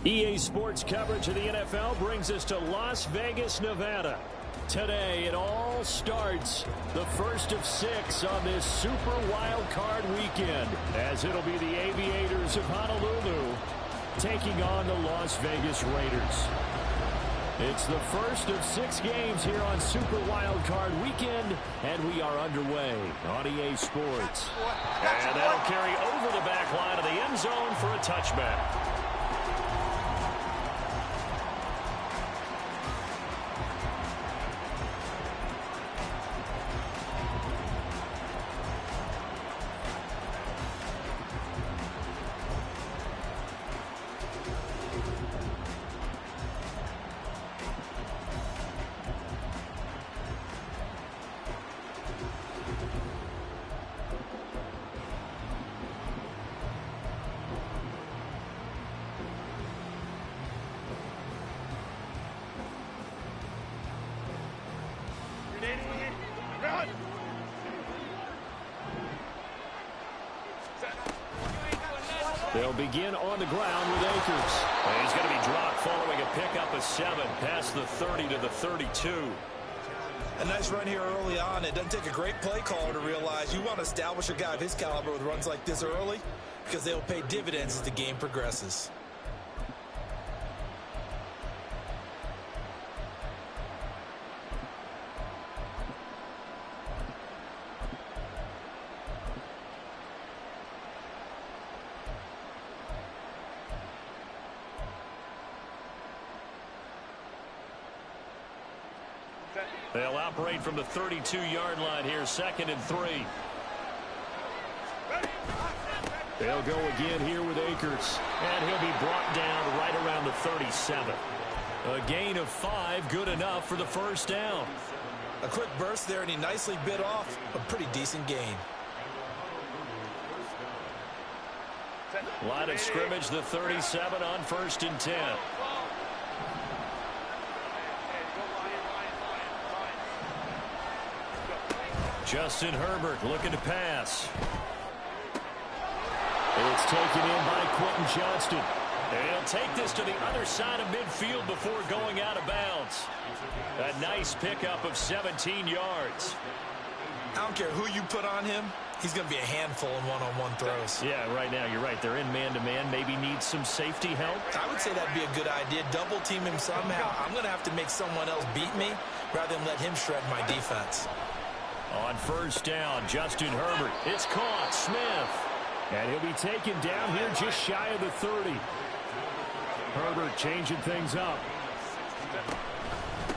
EA Sports coverage of the NFL brings us to Las Vegas, Nevada. Today, it all starts, the first of 6 on this Super Wild Card weekend, as it'll be the Aviators of Honolulu taking on the Las Vegas Raiders. It's the first of 6 games here on Super Wild Card weekend, and we are underway on EA Sports. And that'll carry over the back line of the end zone for a touchback. They'll begin on the ground with Akers. And he's going to be dropped following a pickup of 7 past the 30 to the 32. A nice run here early on. It doesn't take a great play caller to realize you want to establish a guy of his caliber with runs like this early because they'll pay dividends as the game progresses. They'll operate from the 32-yard line here, 2nd and 3. They'll go again here with Akers, and he'll be brought down right around the 37. A gain of 5, good enough for the first down. A quick burst there, and he nicely bit off a pretty decent gain. Line of scrimmage, the 37 on 1st and 10. Justin Herbert looking to pass. It's taken in by Quentin Johnston. And he'll take this to the other side of midfield before going out of bounds. A nice pickup of 17 yards. I don't care who you put on him. He's going to be a handful in one-on-one throws. Yeah, right now, you're right. They're in man-to-man. Maybe needs some safety help. I would say that'd be a good idea. Double team him somehow. I'm going to have to make someone else beat me rather than let him shred my defense. On 1st down, Justin Herbert. It's caught. Smith. And he'll be taken down here just shy of the 30. Herbert changing things up.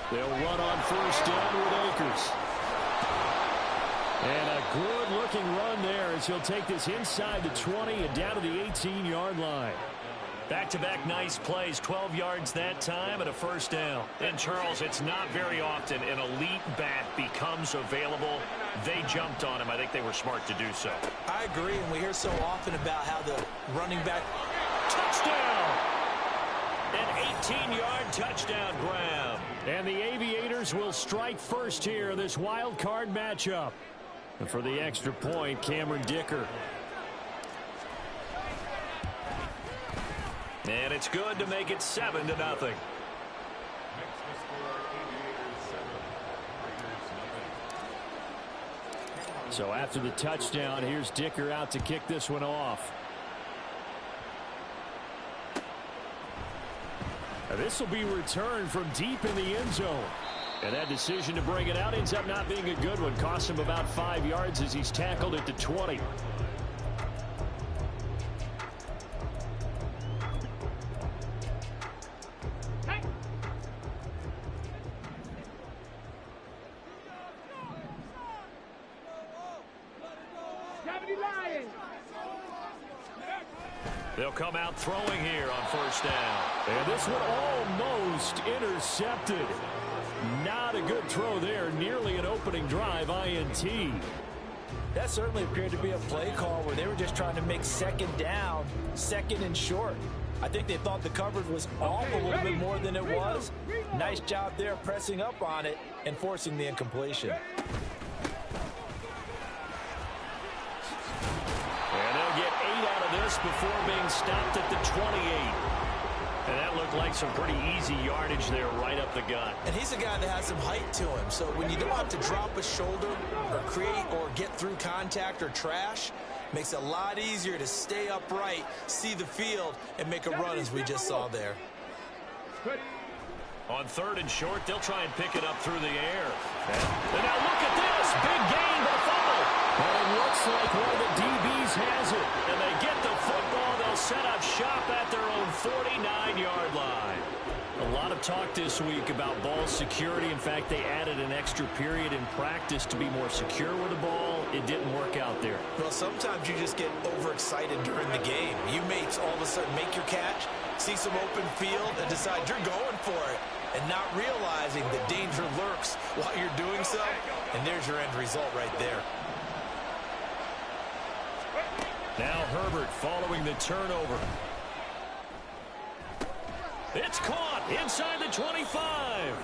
They'll run on 1st down with Akers. And a good-looking run there as he'll take this inside the 20 and down to the 18-yard line. Back-to-back nice plays, 12 yards that time and a 1st down. And, Charles, it's not very often an elite back becomes available. They jumped on him. I think they were smart to do so. I agree, and we hear so often about how the running back... Touchdown! An 18-yard touchdown grab. And the Aviators will strike first here in this wild card matchup. And for the extra point, Cameron Dicker. And it's good to make it 7-0. So after the touchdown, here's Dicker out to kick this one off. Now this will be returned from deep in the end zone. And that decision to bring it out ends up not being a good one. Costs him about 5 yards as he's tackled at the 20. They'll come out throwing here on 1st down. And this one almost intercepted. Not a good throw there. Nearly an opening drive INT. That certainly appeared to be a play call where they were just trying to make 2nd down, 2nd and short. I think they thought the coverage was off a little bit more than it was. Nice job there pressing up on it and forcing the incompletion. And they'll get 8 out of this before being stopped at the 28. And that looked like some pretty easy yardage there right up the gut. And he's a guy that has some height to him. So when you don't have to drop a shoulder or create or get through contact or trash, makes it a lot easier to stay upright, see the field, and make a run as we just saw there. On 3rd and short, they'll try and pick it up through the air. And now look at this. Big gain, but a fumble. And it looks like one of the DBs has it. And they get the football. They'll set up shop at their own 49-yard line. A lot of talk this week about ball security. In fact, they added an extra period in practice to be more secure with the ball. It didn't work out there. Well, sometimes you just get overexcited during the game. You may all of a sudden make your catch, see some open field, and decide you're going for it, and not realizing the danger lurks while you're doing so. And there's your end result right there. Now Herbert following the turnover. It's caught inside the 25.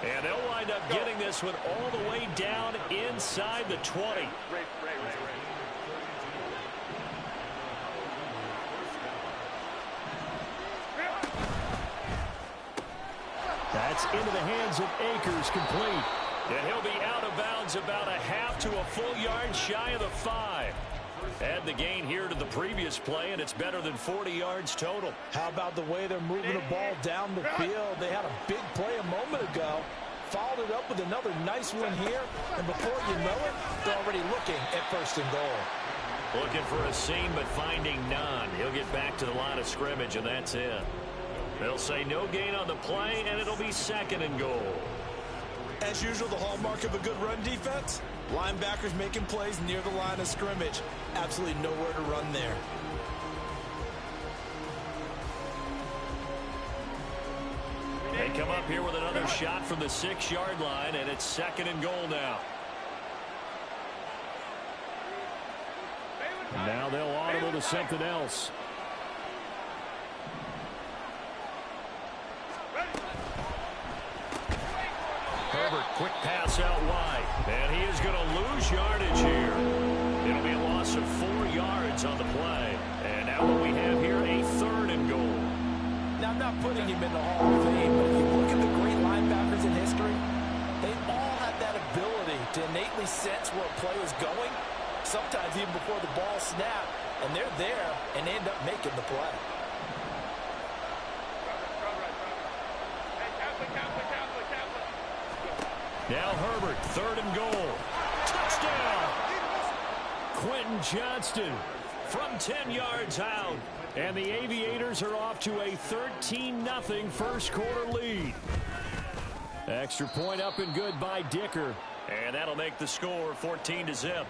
And they'll wind up getting this one all the way down inside the 20. That's into the hands of Akers, complete. And he'll be out of bounds about a half to a full yard shy of the 5. Add the gain here to the previous play, and it's better than 40 yards total. How about the way they're moving the ball down the field? They had a big play a moment ago, followed it up with another nice one here, and before you know it, they're already looking at 1st and goal. Looking for a seam, but finding none. He'll get back to the line of scrimmage, and that's it. They'll say no gain on the play, and it'll be 2nd and goal. As usual, the hallmark of a good run defense, linebackers making plays near the line of scrimmage. Absolutely nowhere to run there. They come up here with another shot from the 6-yard line, and it's 2nd and goal now. And now they'll audible to something else. Herbert, quick pass out wide. And he is going to lose yardage here. It'll be a loss of 4 yards on the play. And now what we have here, a 3rd and goal. Now, I'm not putting him in the Hall of Fame, but if you look at the great linebackers in history, they all have that ability to innately sense where a play is going, sometimes even before the ball snapped, and they're there and end up making the play. Now Herbert, 3rd and goal. Touchdown! Quentin Johnston from 10 yards out. And the Aviators are off to a 13-0 first quarter lead. Extra point up and good by Dicker. And that'll make the score 14-0.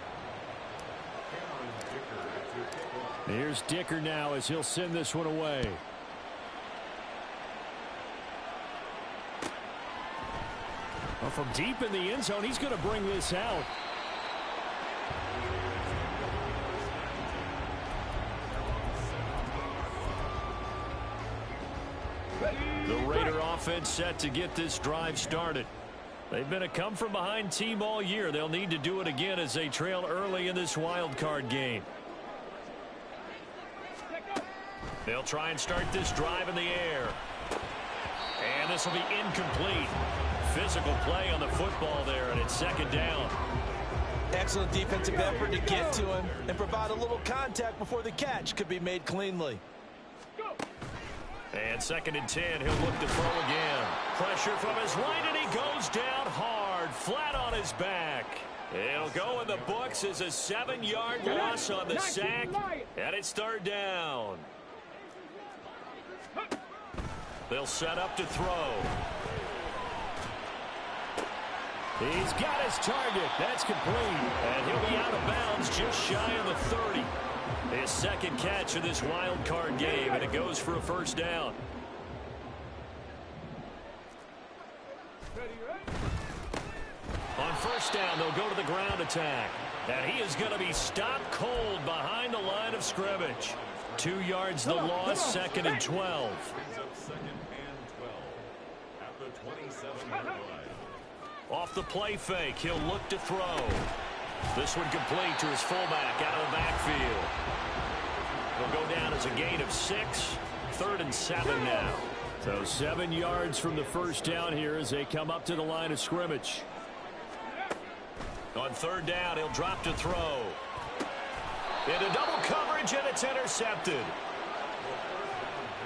Here's Dicker now as he'll send this one away. Well, from deep in the end zone, he's going to bring this out. The Raider offense set to get this drive started. They've been a come-from-behind team all year. They'll need to do it again as they trail early in this wild card game. They'll try and start this drive in the air. And this will be incomplete. Physical play on the football there, and it's 2nd down. Excellent defensive effort to get to him and provide a little contact before the catch could be made cleanly. And 2nd and 10, he'll look to throw again. Pressure from his right, and he goes down hard, flat on his back. It'll go in the books as a 7-yard loss on the sack, and it's 3rd down. They'll set up to throw. He's got his target. That's complete. And he'll be out of bounds just shy of the 30. His 2nd catch of this wild card game, and it goes for a 1st down. On 1st down, they'll go to the ground attack. And he is going to be stopped cold behind the line of scrimmage. 2 yards the loss, 2nd and 12. Off the play fake, he'll look to throw. This one complete to his fullback out of the backfield. He'll go down as a gain of 6. 3rd and 7 now. So 7 yards from the first down here as they come up to the line of scrimmage. On third down, he'll drop to throw. Into double coverage, and it's intercepted.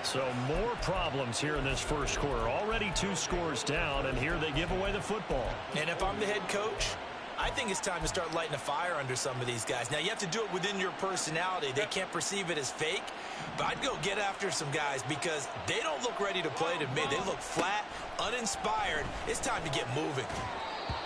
So more problems here in this first quarter. Already 2 scores down, and here they give away the football. And if I'm the head coach, I think it's time to start lighting a fire under some of these guys. Now, you have to do it within your personality. They can't perceive it as fake, but I'd go get after some guys because they don't look ready to play to me. They look flat, uninspired. It's time to get moving.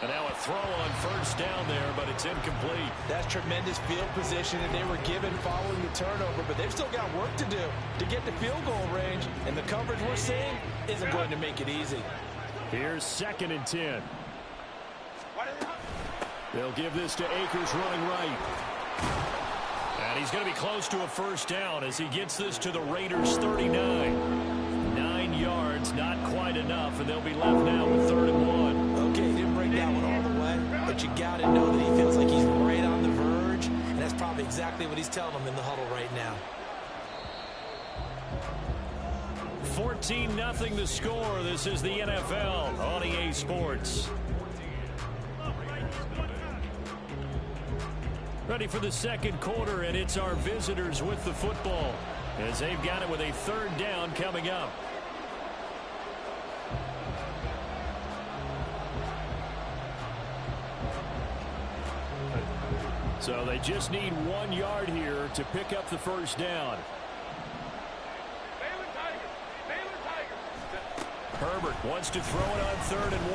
And now a throw on first down there, but it's incomplete. That's tremendous field position, and they were given following the turnover, but they've still got work to do to get to field goal range, and the coverage we're seeing isn't going to make it easy. Here's 2nd and 10. They'll give this to Akers running right. And he's going to be close to a first down as he gets this to the Raiders' 39. 9 yards, not quite enough, and they'll be left now with 3rd and 1. Okay, he didn't break that one all the way, but you got to know that he feels like he's right on the verge, and that's probably exactly what he's telling them in the huddle right now. 14-0 the score. This is the NFL on EA Sports. Ready for the second quarter, and it's our visitors with the football as they've got it with a 3rd down coming up. So they just need 1 yard here to pick up the first down. Herbert wants to throw it on 3rd and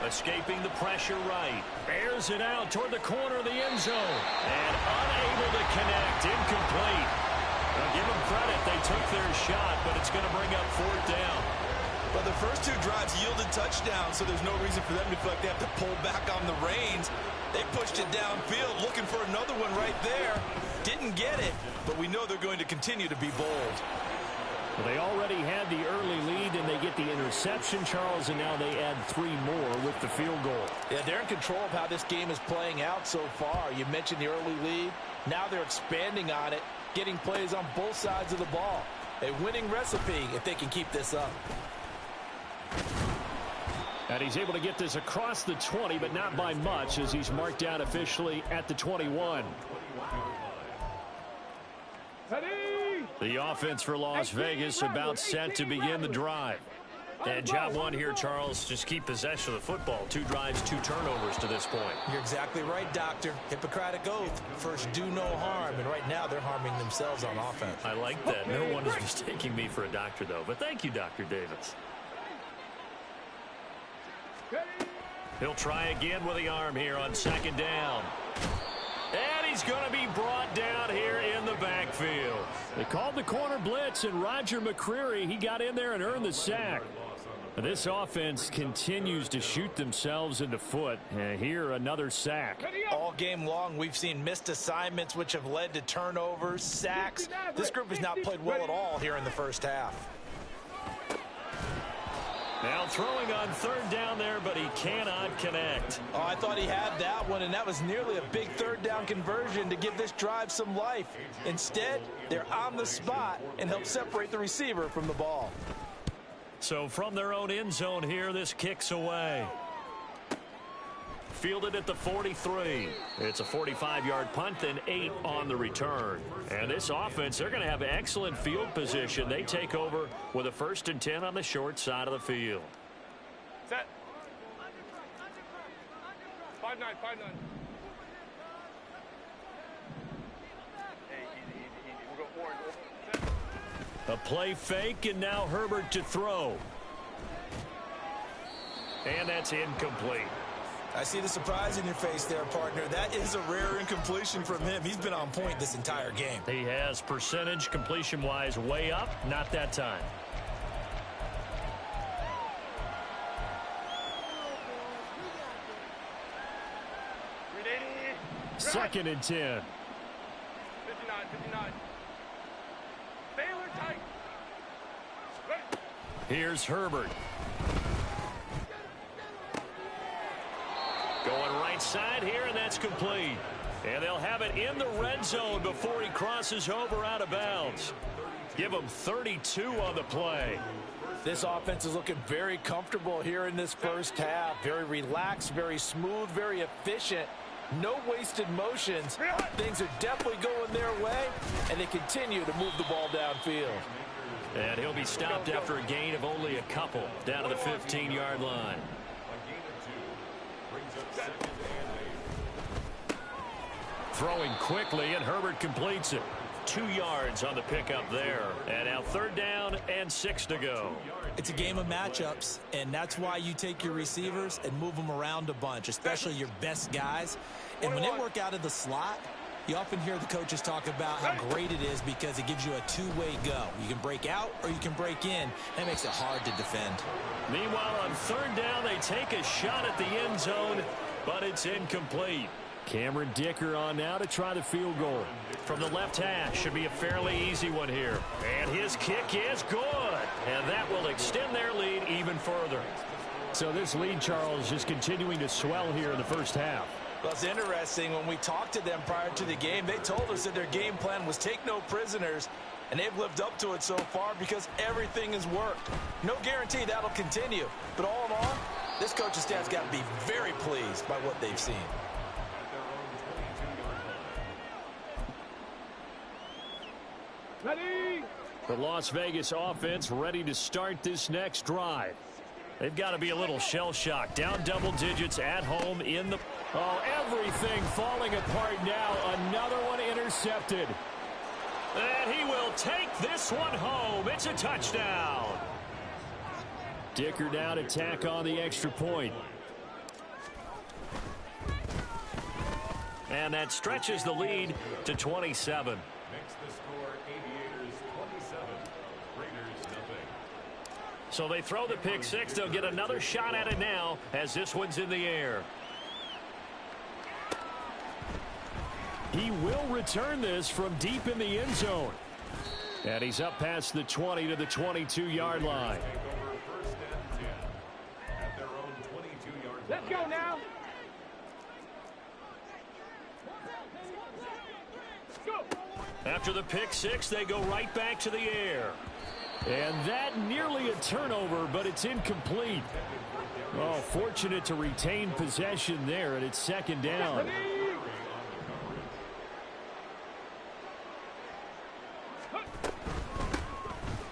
1. Escaping the pressure right. Airs it out toward the corner of the end zone. And unable to connect. Incomplete. Now give them credit. They took their shot, but it's going to bring up 4th down. But the first 2 drives yielded touchdowns, so there's no reason for them to feel like they have to pull back on the reins. They pushed it downfield, looking for another one right there. Didn't get it, but we know they're going to continue to be bold. Well, they already had the early lead, and they get the interception, Charles, and now they add 3 more with the field goal. Yeah, they're in control of how this game is playing out so far. You mentioned the early lead. Now they're expanding on it, getting plays on both sides of the ball. A winning recipe if they can keep this up. And he's able to get this across the 20, but not by much, as he's marked down officially at the 21. The offense for Las Vegas about set to begin the drive. And job one here, Charles, just keep possession of the football. 2 drives, 2 turnovers to this point. You're exactly right, Doctor. Hippocratic oath. First, do no harm. And right now, they're harming themselves on offense. I like that. No one is mistaking me for a doctor, though. But thank you, Dr. Davis. He'll try again with the arm here on 2nd down. And he's going to be brought down here in the backfield. They called the corner blitz, and Roger McCreary, he got in there and earned the sack. This offense continues to shoot themselves in the foot. And here, another sack. All game long, we've seen missed assignments, which have led to turnovers, sacks. This group has not played well at all here in the first half. Now throwing on 3rd down there, but he cannot connect. Oh, I thought he had that one, and that was nearly a big 3rd down conversion to give this drive some life. Instead, they're on the spot and help separate the receiver from the ball. So from their own end zone here, this kicks away. Fielded at the 43. It's a 45-yard punt and 8 on the return. And this offense, they're going to have excellent field position. They take over with a 1st and 10 on the short side of the field. Set. 5-9, 5-9. Hey, easy. We'll go orange. A play fake, and now Herbert to throw. And that's incomplete. I see the surprise in your face there, partner. That is a rare incompletion from him. He's been on point this entire game. He has percentage completion-wise way up, not that time. Second and 10. 59. Baylor tight. Here's Herbert. Going right side here, and that's complete. And they'll have it in the red zone before he crosses over out of bounds. Give him 32 on the play. This offense is looking very comfortable here in this first half. Very relaxed, very smooth, very efficient. No wasted motions. Things are definitely going their way, and they continue to move the ball downfield. And he'll be stopped after a gain of only a couple down to the 15-yard line. Throwing quickly, and Herbert completes it. 2 yards on the pickup there. And now 3rd down and 6 to go. It's a game of matchups, and that's why you take your receivers and move them around a bunch, especially your best guys. And when they work out of the slot, you often hear the coaches talk about how great it is because it gives you a two-way go. You can break out or you can break in. That makes it hard to defend. Meanwhile, on 3rd down, they take a shot at the end zone, but it's incomplete. Cameron Dicker on now to try the field goal. From the left hash, should be a fairly easy one here. And his kick is good. And that will extend their lead even further. So this lead, Charles, just continuing to swell here in the first half. Well, it's interesting. When we talked to them prior to the game, they told us that their game plan was take no prisoners. And they've lived up to it so far because everything has worked. No guarantee that'll continue. But all in all, this coaching staff's got to be very pleased by what they've seen. Ready? The Las Vegas offense ready to start this next drive. They've got to be a little shell-shocked. Down double digits at home in the... Oh, everything falling apart now. Another one intercepted. And he will take this one home. It's a touchdown. Dicker now to tack on the extra point. And that stretches the lead to 27. So they throw the pick six. They'll get another shot at it now as this one's in the air. He will return this from deep in the end zone. And he's up past the 20 to the 22-yard line. Let's go now. Go. After the pick six, they go right back to the air. And that nearly a turnover, but it's incomplete. Oh, fortunate to retain possession there, and it's 2nd down.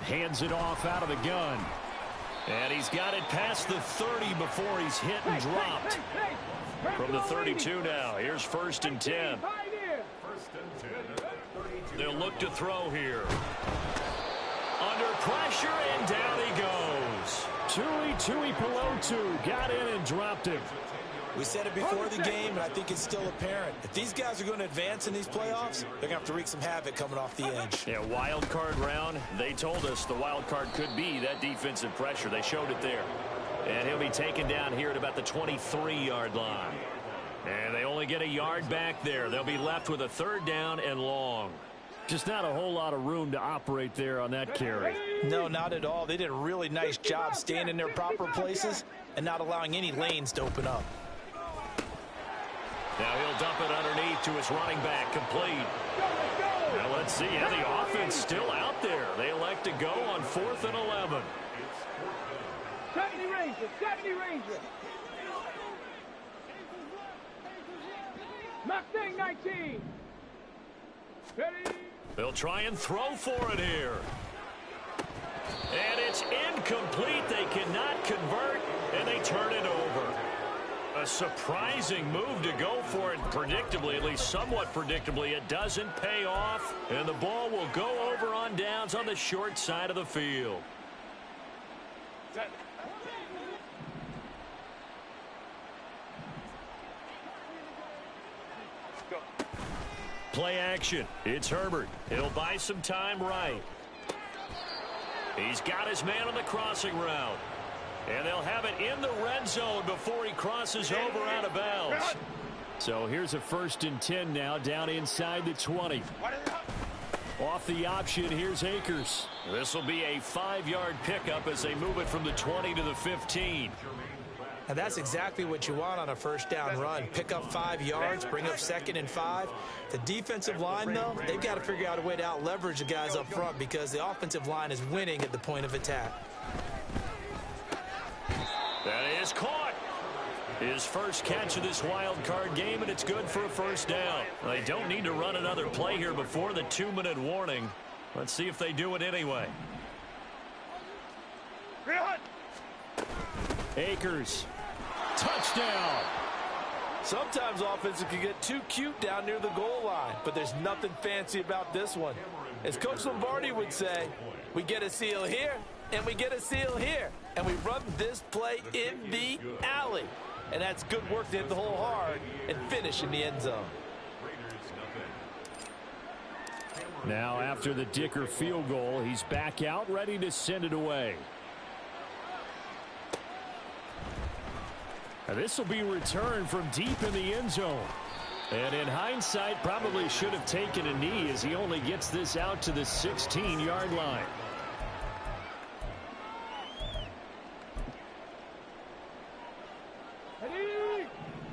Hands it off out of the gun. And he's got it past the 30 before he's hit and dropped. From the 32 now, here's 1st and 10. They'll look to throw here. Under pressure, and down he goes. Tui Pelotu got in and dropped him. We said it before the game, and I think it's still apparent. If these guys are going to advance in these playoffs, they're going to have to wreak some havoc coming off the edge. Yeah, wild card round. They told us the wild card could be that defensive pressure. They showed it there. And he'll be taken down here at about the 23-yard line. And they only get a yard back there. They'll be left with a 3rd down and long. Just not a whole lot of room to operate there on that carry. No, not at all. They did a really nice job staying in their proper places and not allowing any lanes to open up. Now he'll dump it underneath to his running back, complete. Now let's see. Yeah, the offense still out there. They elect to go on 4th and 11. 70 Rangers, 70 Rangers. Mustang 19. Ready? They'll try and throw for it here. And it's incomplete. They cannot convert, and they turn it over. A surprising move to go for it predictably, at least somewhat predictably. It doesn't pay off, and the ball will go over on downs on the short side of the field. Set. Go. Play action. It's Herbert. He'll buy some time right. He's got his man on the crossing route. And they'll have it in the red zone before he crosses over out of bounds. So here's a 1st and 10 now down inside the 20. Off the option, here's Akers. This will be a 5-yard pickup as they move it from the 20 to the 15. And that's exactly what you want on a 1st down run. Pick up 5 yards, bring up 2nd and 5. The defensive line, though, they've got to figure out a way to out-leverage the guys up front because the offensive line is winning at the point of attack. is caught. His first catch of this wild card game, and it's good for a first down. They don't need to run another play here before the 2-minute warning. Let's see if they do it anyway. Akers. Touchdown. Sometimes offenses can get too cute down near the goal line, but there's nothing fancy about this one. As Coach Lombardi would say, we get a seal here, and we get a seal here, and we run this play in the alley. And that's good work to hit the hole hard and finish in the end zone. Now after the Dicker field goal, he's back out ready to send it away. This will be returned from deep in the end zone. And in hindsight, probably should have taken a knee as he only gets this out to the 16-yard line.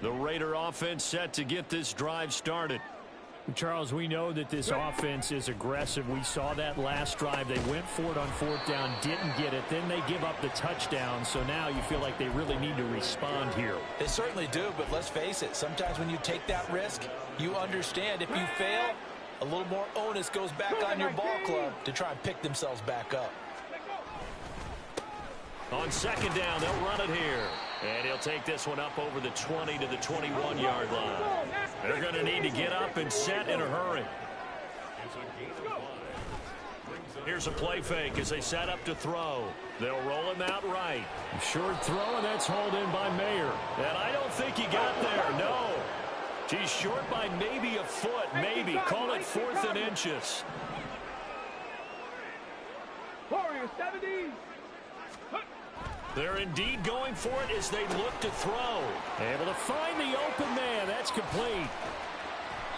The Raider offense set to get this drive started. Charles, we know that this offense is aggressive. We saw that last drive. They went for it on 4th down, didn't get it. Then they give up the touchdown. So now you feel like they really need to respond here. They certainly do, but let's face it. Sometimes when you take that risk, you understand if you fail, a little more onus goes back on your ball club to try and pick themselves back up. On 2nd down, they'll run it here. And he'll take this one up over the 20 to the 21-yard line. They're going to need to get up and set in a hurry. Here's a play fake as they set up to throw. They'll roll him out right. Short throw, and that's hauled in by Mayer. And I don't think he got there, no. He's short by maybe a foot, maybe. Call it 4th and inches. Warriors 70. They're indeed going for it as they look to throw. Able to find the open man. That's complete.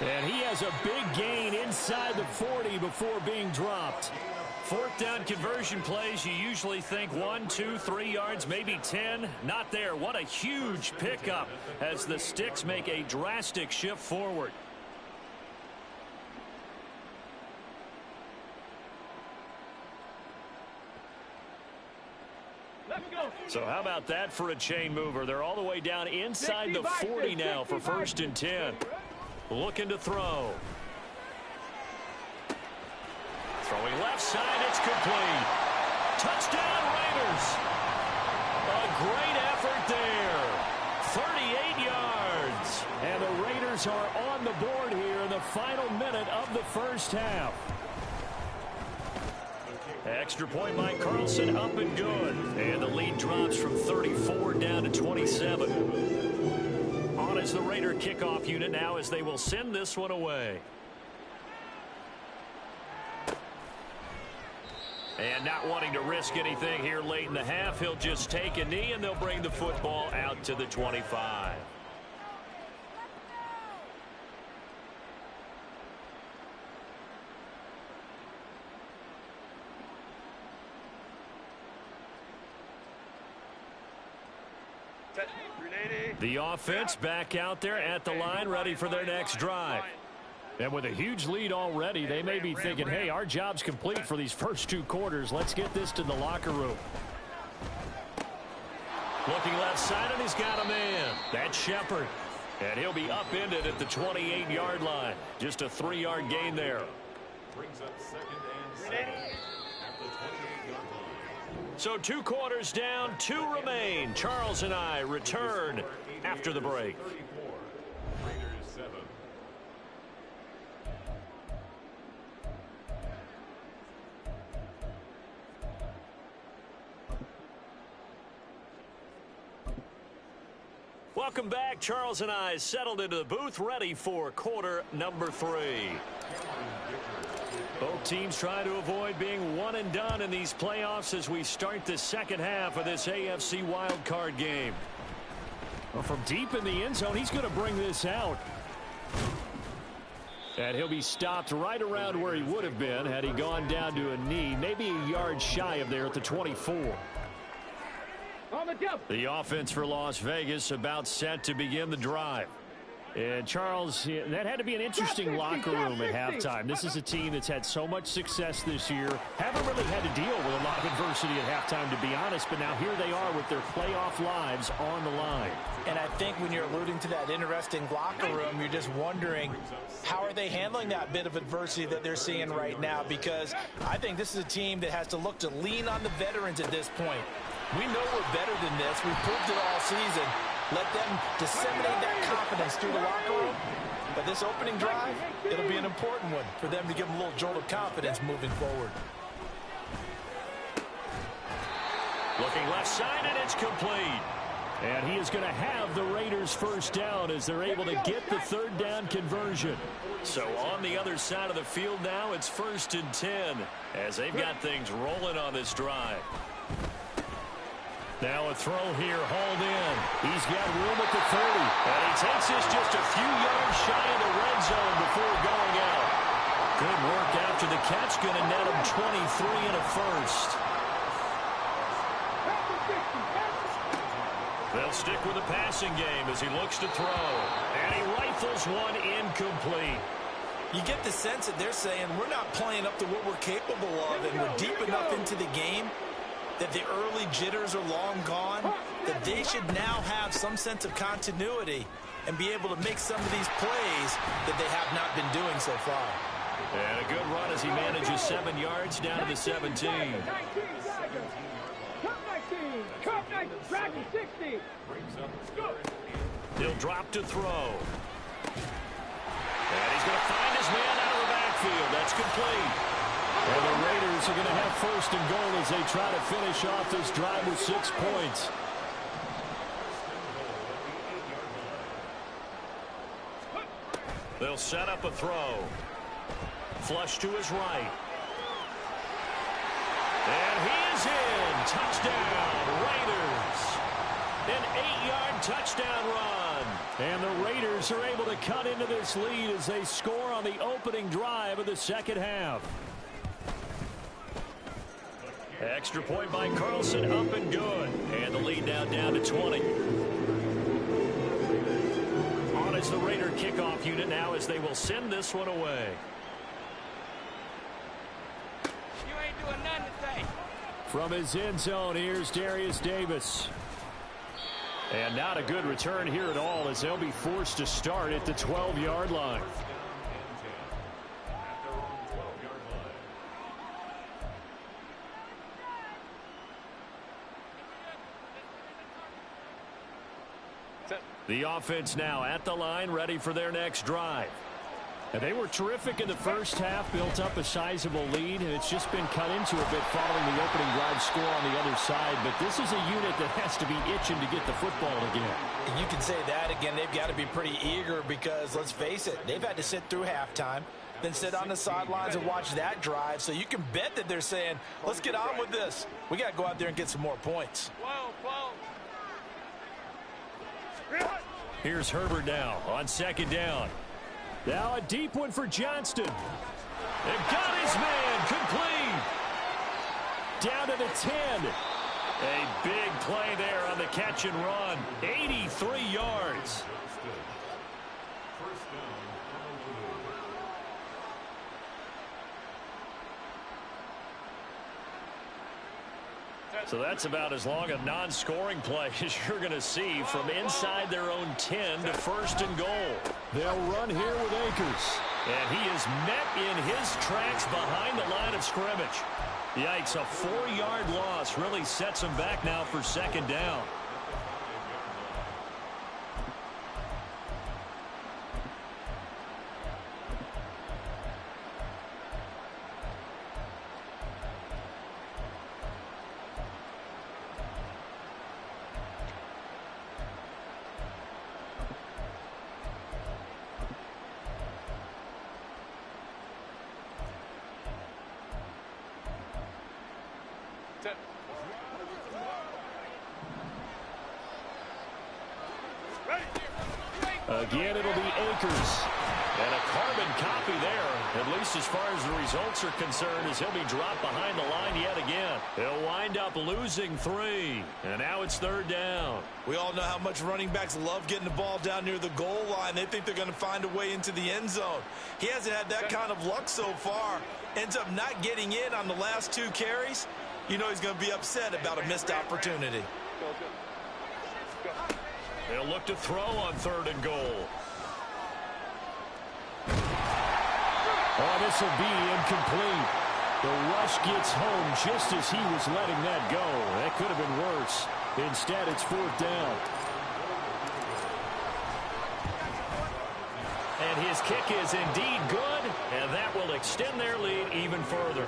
And he has a big gain inside the 40 before being dropped. 4th down conversion plays, you usually think 1, 2, 3 yards, maybe 10. Not there. What a huge pickup as the Sticks make a drastic shift forward. So how about that for a chain mover? They're all the way down inside the 40 now for 1st and 10. Looking to throw. Throwing left side, it's complete. Touchdown Raiders. A great effort there. 38 yards. And the Raiders are on the board here in the final minute of the first half. Extra point by Carlson, up and good. And the lead drops from 34 down to 27. On is the Raider kickoff unit now as they will send this one away. And not wanting to risk anything here late in the half, he'll just take a knee and they'll bring the football out to the 25. The offense back out there at the line, ready for their next drive. And with a huge lead already, they may be thinking, hey, our job's complete for these first 2 quarters. Let's get this to the locker room. Looking left side, and he's got a man. That's Shepard. And he'll be upended at the 28-yard line. Just a 3-yard gain there. Brings up 2nd and 7 at the 28-yard line. So 2 quarters down, 2 remain. Charles and I return after the break. Welcome back. Charles and I settled into the booth, ready for quarter number 3. Both teams trying to avoid being one and done in these playoffs as we start the second half of this AFC wildcard game. Well, from deep in the end zone, he's going to bring this out. And he'll be stopped right around where he would have been had he gone down to a knee, maybe a yard shy of there at the 24. The offense for Las Vegas about set to begin the drive. And, Charles, that had to be an interesting locker room at halftime. This is a team that's had so much success this year. Haven't really had to deal with a lot of adversity at halftime, to be honest. But now here they are with their playoff lives on the line. And I think when you're alluding to that interesting locker room, you're just wondering, how are they handling that bit of adversity that they're seeing right now? Because I think this is a team that has to look to lean on the veterans at this point. We know we're better than this. We've proved it all season. Let them disseminate that confidence through the locker room. But this opening drive, it'll be an important one for them to give them a little jolt of confidence moving forward. Looking left side, and it's complete. And he is going to have the Raiders first down as they're able to get the third down conversion. So on the other side of the field now, it's 1st and 10 as they've got things rolling on this drive. Now a throw here, hauled in. He's got room at the 30. And he takes this just a few yards shy of the red zone before going out. Good work after the catch. Going to net him 23 and a first. They'll stick with the passing game as he looks to throw. And he rifles one incomplete. You get the sense that they're saying we're not playing up to what we're capable of, and we're deep enough into the game that the early jitters are long gone, that they should now have some sense of continuity and be able to make some of these plays that they have not been doing so far. And a good run as he manages 7 yards down to the 17. He'll drop to throw. And he's going to find his man out of the backfield. That's complete. And the Raiders are going to have 1st and goal as they try to finish off this drive with 6 points. They'll set up a throw. Flush to his right. And he is in. Touchdown, Raiders. An 8-yard touchdown run. And the Raiders are able to cut into this lead as they score on the opening drive of the second half. Extra point by Carlson, up and good. And the lead now down to 20. On is the Raider kickoff unit now as they will send this one away. You ain't doing nothing today. From his end zone, here's Darius Davis. And not a good return here at all as they'll be forced to start at the 12-yard line. The offense now at the line, ready for their next drive. And they were terrific in the first half, built up a sizable lead, and it's just been cut into a bit following the opening drive score on the other side. But this is a unit that has to be itching to get the football again. And you can say that again. They've got to be pretty eager because, let's face it, they've had to sit through halftime, then sit on the sidelines and watch that drive. So you can bet that they're saying, let's get on with this. We got to go out there and get some more points. Here's Herbert now on 2nd down. Now a deep one for Johnston. And got his man complete. Down to the 10. A big play there on the catch and run. 83 yards. So that's about as long a non-scoring play as you're going to see from inside their own 10 to 1st and goal. They'll run here with Akers. And he is met in his tracks behind the line of scrimmage. Yikes, a 4-yard loss really sets him back now for 2nd down. Again, it'll be Akers. And a carbon copy there, at least as far as the results are concerned, as he'll be dropped behind the line yet again. He'll wind up losing 3. And now it's 3rd down. We all know how much running backs love getting the ball down near the goal line. They think they're going to find a way into the end zone. He hasn't had that kind of luck so far. Ends up not getting in on the last 2 carries. You know he's going to be upset about a missed opportunity. They'll look to throw on 3rd and goal. Oh, this will be incomplete. The rush gets home just as he was letting that go. That could have been worse. Instead, it's 4th down. And his kick is indeed good, and that will extend their lead even further.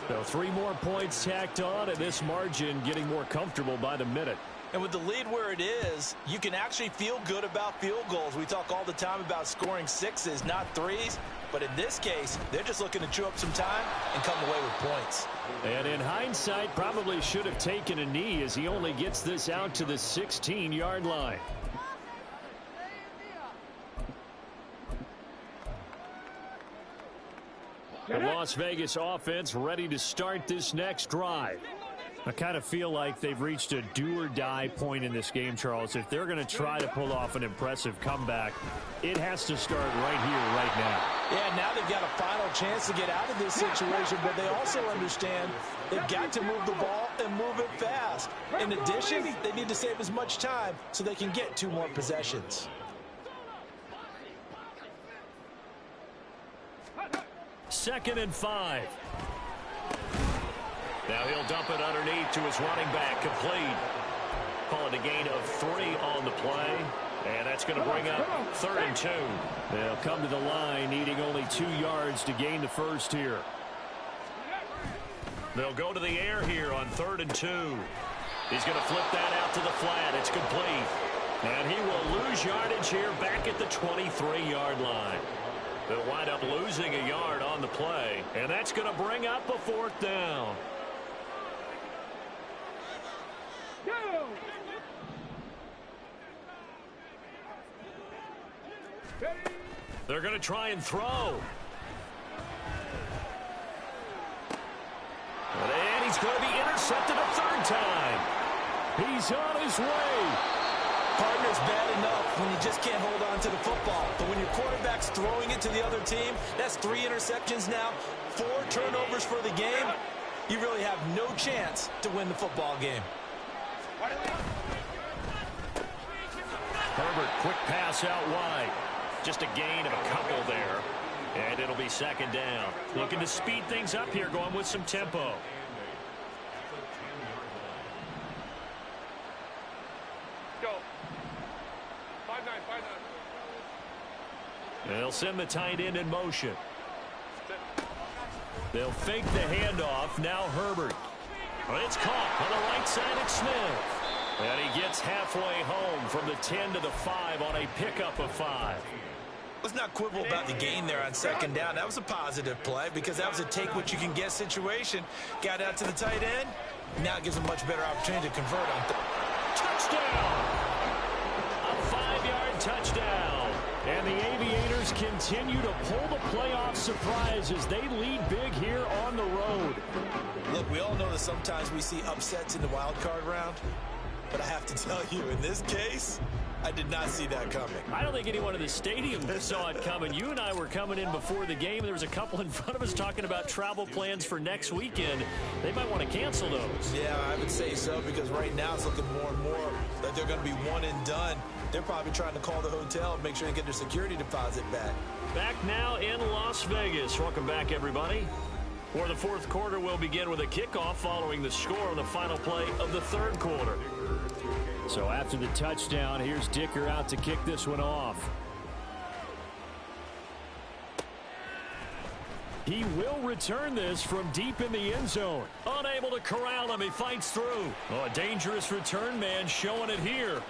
So 3 more points tacked on, and this margin getting more comfortable by the minute. And with the lead where it is, you can actually feel good about field goals. We talk all the time about scoring 6s, not 3s. But in this case, they're just looking to chew up some time and come away with points. And in hindsight, probably should have taken a knee as he only gets this out to the 16-yard line. The Las Vegas offense ready to start this next drive. I kind of feel like they've reached a do-or-die point in this game, Charles. If they're going to try to pull off an impressive comeback, it has to start right here, right now. Yeah, now they've got a final chance to get out of this situation, but they also understand they've got to move the ball and move it fast. In addition, they need to save as much time so they can get 2 more possessions. Second and 5. Now he'll dump it underneath to his running back, complete. Call it a gain of 3 on the play. And that's going to bring up 3rd and 2. They'll come to the line needing only 2 yards to gain the first here. They'll go to the air here on 3rd and 2. He's going to flip that out to the flat. It's complete. And he will lose yardage here back at the 23-yard line. They'll wind up losing a yard on the play. And that's going to bring up a 4th down. They're going to try and throw. And he's going to be intercepted a 3rd time. He's on his way. Partner's bad enough when you just can't hold on to the football. But when your quarterback's throwing it to the other team, that's 3 interceptions now, 4 turnovers for the game. You really have no chance to win the football game. Herbert, quick pass out wide. Just a gain of a couple there. And it'll be 2nd down. Looking to speed things up here, going with some tempo. Go. 5-9. They'll send the tight end in motion. They'll fake the handoff. Now Herbert. It's caught on the right side of Smith. And he gets halfway home from the 10 to the 5 on a pickup of 5. Let's not quibble about the gain there on 2nd down. That was a positive play because that was a take-what-you-can-get situation. Got out to the tight end. Now it gives him a much better opportunity to convert on. Touchdown! A 5-yard touchdown. And the Aviators continue to pull the playoff surprise as they lead big here on the road. Look, we all know that sometimes we see upsets in the wild card round. But I have to tell you, in this case, I did not see that coming. I don't think anyone in the stadium saw it coming. You and I were coming in before the game. There was a couple in front of us talking about travel plans for next weekend. They might want to cancel those. Yeah, I would say so because right now it's looking more and more like they're going to be one and done. They're probably trying to call the hotel and make sure they get their security deposit back. Back now in Las Vegas. Welcome back, everybody. For the 4th quarter, we'll begin with a kickoff following the score on the final play of the 3rd quarter. So after the touchdown, here's Dicker out to kick this one off. He will return this from deep in the end zone. Unable to corral him, he fights through. Oh, a dangerous return man showing it here.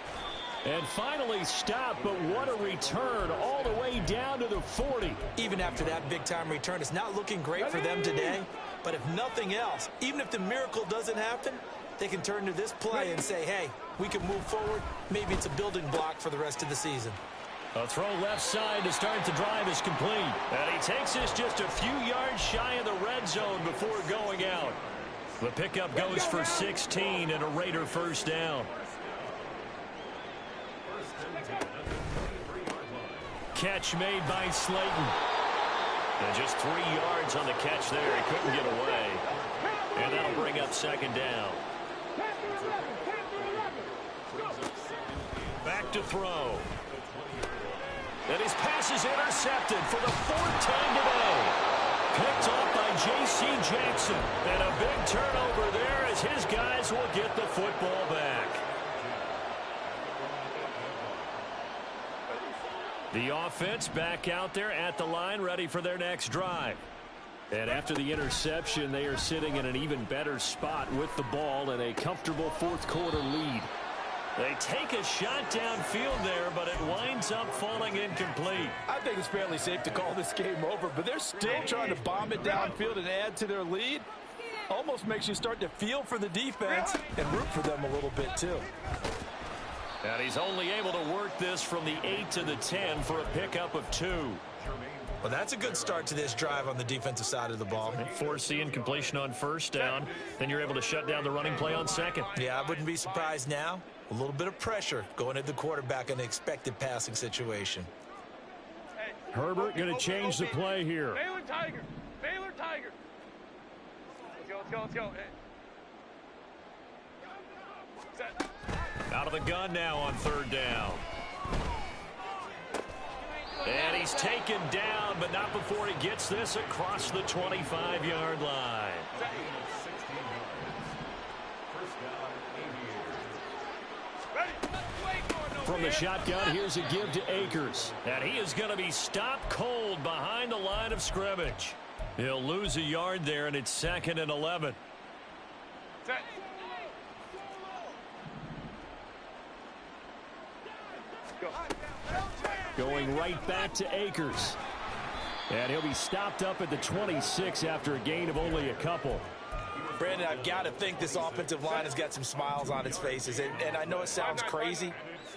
And finally stopped, but what a return all the way down to the 40. Even after that big-time return, it's not looking great for them today. But if nothing else, even if the miracle doesn't happen, they can turn to this play and say, hey, we can move forward. Maybe it's a building block for the rest of the season. A throw left side to start the drive is complete. And he takes this just a few yards shy of the red zone before going out. The pickup goes for 16 and a Raider first down. Catch made by Slayton. And just 3 yards on the catch there. He couldn't get away. And that'll bring up second down. Back to throw. And his pass is intercepted for the 4th time today. Picked off by J.C. Jackson. And a big turnover there as his guys will get the football back. The offense back out there at the line, ready for their next drive. And after the interception, they are sitting in an even better spot with the ball and a comfortable 4th quarter lead. They take a shot downfield there, but it winds up falling incomplete. I think it's fairly safe to call this game over, but they're still trying to bomb it downfield and add to their lead. Almost makes you start to feel for the defense and root for them a little bit too. And he's only able to work this from the 8 to the 10 for a pickup of 2. Well, that's a good start to this drive on the defensive side of the ball. Force the incompletion on first down. Then you're able to shut down the running play on second. Yeah, I wouldn't be surprised now. A little bit of pressure going at the quarterback in an expected passing situation. Herbert going to change the play here. Baylor Tiger. Baylor Tiger. Let's go, let's go, let's go. Set. Out of the gun now on 3rd down. And he's taken down, but not before he gets this across the 25-yard line. From the shotgun, here's a give to Akers. And he is going to be stopped cold behind the line of scrimmage. He'll lose a yard there, and it's 2nd and 11. Going right back to Akers. And he'll be stopped up at the 26 after a gain of only a couple. Brandon, I've got to think this offensive line has got some smiles on its faces. And I know it sounds crazy,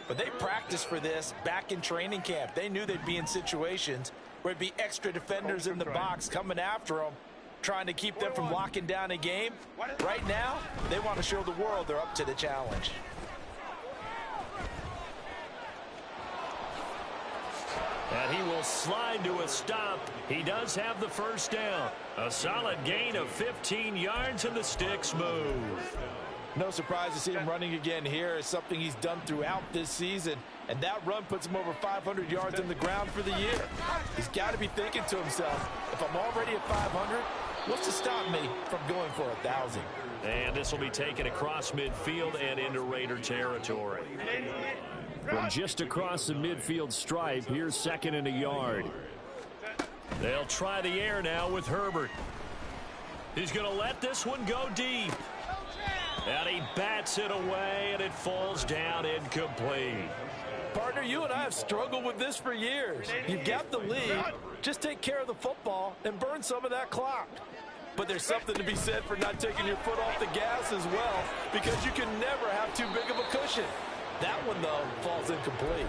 but they practiced for this back in training camp. They knew they'd be in situations where it'd be extra defenders in the box coming after them, trying to keep them from locking down a game. Right now, they want to show the world they're up to the challenge. And he will slide to a stop. He does have the first down. A solid gain of 15 yards, and the sticks move. No surprise to see him running again here. It's something he's done throughout this season. And that run puts him over 500 yards on the ground for the year. He's got to be thinking to himself, if I'm already at 500, what's to stop me from going for 1,000? And this will be taken across midfield and into Raider territory. From just across the midfield stripe, here's 2nd and a yard. They'll try the air now with Herbert. He's going to let this one go deep. And he bats it away, and it falls down incomplete. Partner, you and I have struggled with this for years. You've got the lead. Just take care of the football and burn some of that clock. But there's something to be said for not taking your foot off the gas as well, because you can never have too big of a cushion. That one, though, falls incomplete.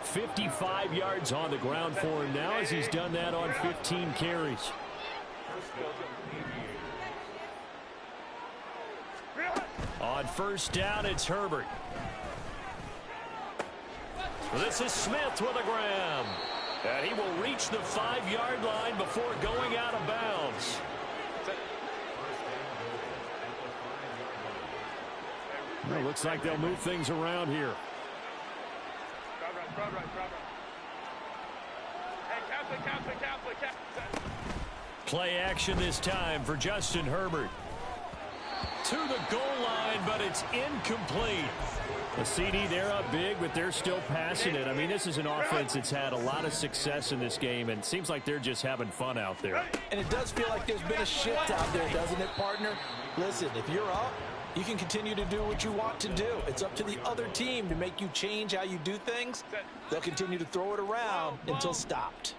55 yards on the ground for him now as he's done that on 15 carries. On first down, it's Herbert. This is Smith with a grab. And he will reach the 5-yard line before going out of bounds. Well, looks like they'll move things around here. Play action this time for Justin Herbert. To the goal line, but it's incomplete. The CD, they're up big, but they're still passing it. I mean, this is an offense that's had a lot of success in this game, and it seems like they're just having fun out there. And it does feel like there's been a shift out there, doesn't it, partner? Listen, if you're up, you can continue to do what you want to do. It's up to the other team to make you change how you do things. They'll continue to throw it around until stopped.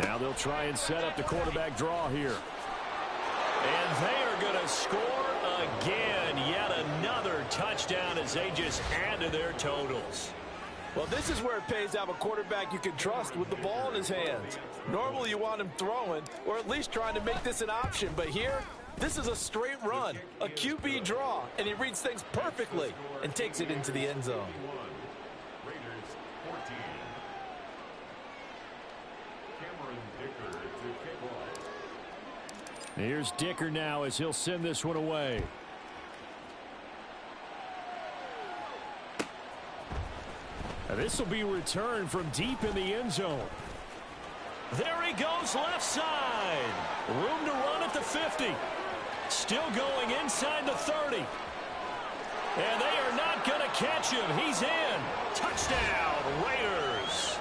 Now they'll try and set up the quarterback draw here. And they are going to score again. Yet another touchdown as they just add to their totals. Well, this is where it pays to have a quarterback you can trust with the ball in his hands. Normally you want him throwing or at least trying to make this an option. But here, this is a straight run, a QB draw, and he reads things perfectly and takes it into the end zone. Here's Dicker now as he'll send this one away. This will be returned from deep in the end zone. There he goes left side. Room to run at the 50. Still going inside the 30. And they are not going to catch him. He's in. Touchdown, Raiders.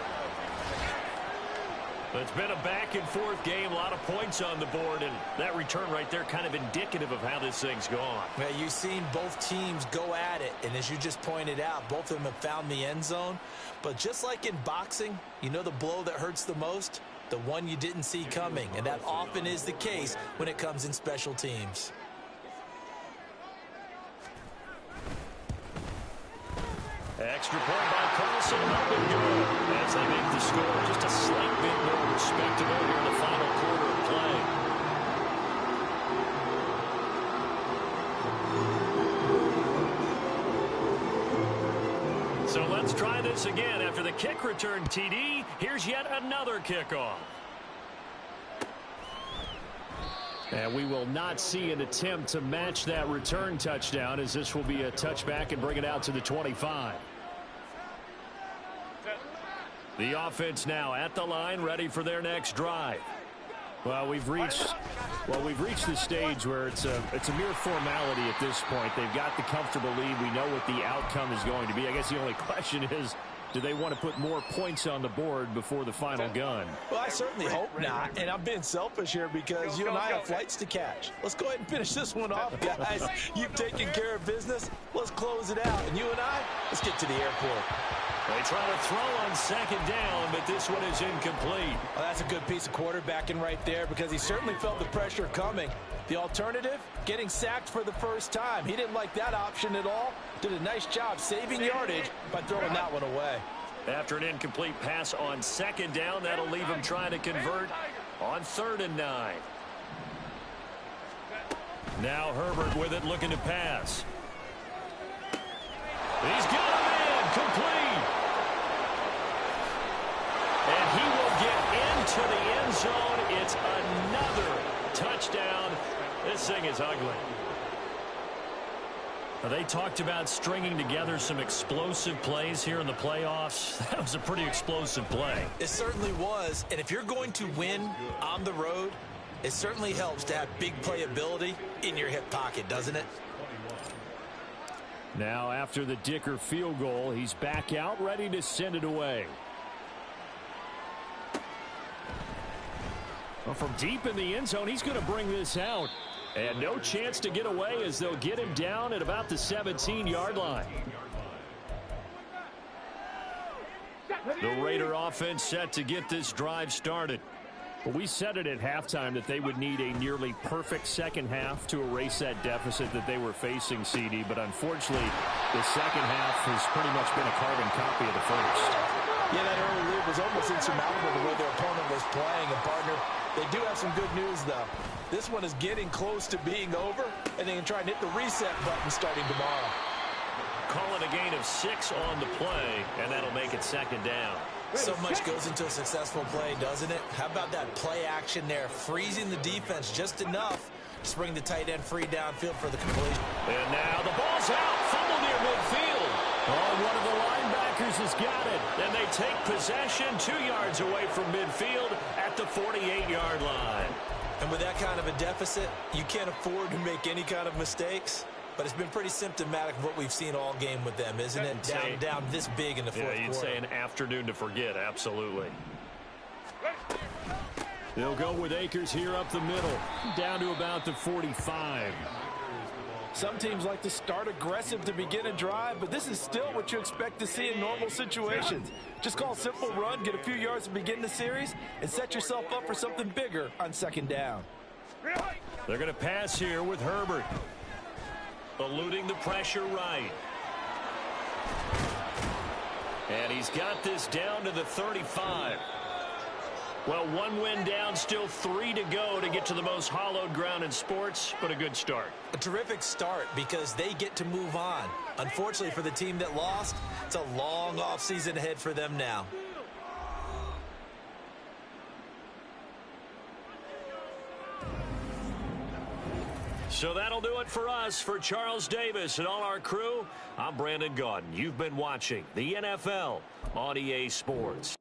It's been a back-and-forth game, a lot of points on the board, and that return right there kind of indicative of how this thing's gone. Yeah, you've seen both teams go at it, and as you just pointed out, both of them have found the end zone. But just like in boxing, you know the blow that hurts the most? The one you didn't see coming, and that often is the case when it comes in special teams. Extra point by Carlson, up and good. As they make the score just a slight bit more respectable here in the final quarter of play. So let's try this again. After the kick return TD, here's yet another kickoff. And we will not see an attempt to match that return touchdown, as this will be a touchback and bring it out to the 25. The offense now at the line, ready for their next drive. Well, we've reached the stage where it's a mere formality at this point. They've got the comfortable lead. We know what the outcome is going to be. I guess the only question is, do they want to put more points on the board before the final gun? Well, I certainly hope not, and I'm being selfish here because you and I have flights to catch. Let's go ahead and finish this one off, guys. You've taken care of business. Let's close it out, and you and I, let's get to the airport. They try to throw on second down, but this one is incomplete. Well, that's a good piece of quarterbacking right there because he certainly felt the pressure coming. The alternative, getting sacked for the first time. He didn't like that option at all. Did a nice job saving yardage by throwing that one away. After an incomplete pass on second down, that'll leave him trying to convert on 3rd and 9. Now Herbert with it, looking to pass. He's got him in, complete. And he will get into the end zone. It's another touchdown. This thing is ugly. They talked about stringing together some explosive plays here in the playoffs. That was a pretty explosive play. It certainly was. And if you're going to win on the road, it certainly helps to have big playability in your hip pocket, doesn't it? Now after the Dicker field goal, he's back out ready to send it away. Well, from deep in the end zone, he's going to bring this out. And no chance to get away as they'll get him down at about the 17-yard line. The Raider offense set to get this drive started. Well, we said it at halftime that they would need a nearly perfect second half to erase that deficit that they were facing, CD. But unfortunately, the second half has pretty much been a carbon copy of the first. Yeah, that early lead was almost insurmountable the way their opponent was playing. And, partner, they do have some good news, though. This one is getting close to being over, and they can try and hit the reset button starting tomorrow. Call it a gain of 6 on the play, and that'll make it second down. So much goes into a successful play, doesn't it? How about that play action there, freezing the defense just enough to bring the tight end free downfield for the completion. And now the ball's out, fumble near midfield. Oh, one of the linebackers has got it, and they take possession 2 yards away from midfield at the 48-yard line. And with that kind of a deficit, you can't afford to make any kind of mistakes. But it's been pretty symptomatic of what we've seen all game with them, isn't it? Down this big in the fourth quarter. Yeah, you'd say an afternoon to forget, absolutely. They'll go with Akers here up the middle, down to about the 45. Some teams like to start aggressive to begin a drive, but this is still what you expect to see in normal situations. Just call a simple run, get a few yards to begin the series, and set yourself up for something bigger on second down. They're going to pass here with Herbert. eluding the pressure right. And he's got this down to the 35. Well, one win down, still 3 to go to get to the most hallowed ground in sports, but a good start. A terrific start because they get to move on. Unfortunately for the team that lost, it's a long offseason ahead for them now. So that'll do it for us. For Charles Davis and all our crew, I'm Brandon Gaudin. You've been watching the NFL on EA Sports.